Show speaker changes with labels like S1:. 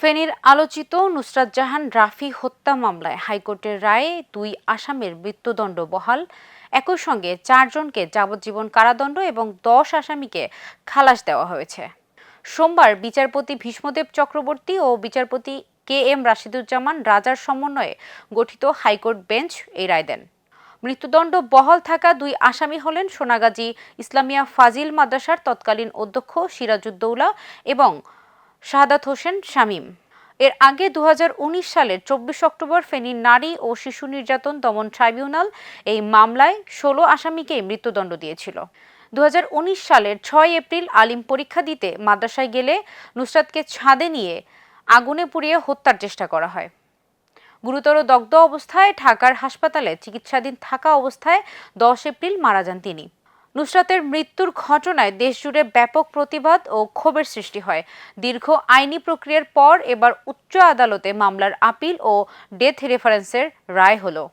S1: ফেনীর আলোচিত নুসরাত জাহান রাফি হত্যা মামলায় হাইকোর্টের রায়ে 2 আসামির মৃত্যুদণ্ড বহাল। একই সঙ্গে 4 জনকে যাবজ্জীবন কারাদণ্ড এবং 10 আসামিকে খালাস দেওয়া হয়েছে। সোমবার বিচারপতি ভীষ্মদেব চক্রবর্তী ও বিচারপতি KM রাশিদুজ্জামান রাজার সমন্বয়ে গঠিত হাইকোর্ট বেঞ্চ এই রায় দেন। মৃত্যুদণ্ড বহাল থাকা 2 আসামি হলেন সোনাগাজী ইসলামিয়া ফাজিল মাদ্রাসার তৎকালীন অধ্যক্ষ সিরাজউদ্দৌলা এবং শাহাদাত হোসেন শামীম। এর আগে 2019 সালের 24 অক্টোবর ফেনীর নারী ও শিশু নির্যাতন দমন ট্রাইব্যুনাল এই মামলায় 16 আসামিকে মৃত্যুদণ্ড দিয়েছিল। 2019 সালের 6 এপ্রিল আলিম পরীক্ষা দিতে মাদ্রাসায় গেলে নুসরাতকে ছাদে নিয়ে আগুনে পুড়িয়ে হত্যার চেষ্টা করা হয়। গুরুতর দগ্ধ অবস্থায় ঢাকার হাসপাতালে চিকিৎসাধীন থাকা অবস্থায় 10 এপ্রিল মারা যান তিনি। নুসরাতের মৃত্যুর ঘটনায় দেশজুড়ে ব্যাপক প্রতিবাদ ও ক্ষোভের সৃষ্টি হয়। দীর্ঘ আইনি প্রক্রিয়ার পর এবার উচ্চ আদালতে মামলার আপিল ও ডেথ রেফারেন্সের রায় হলো।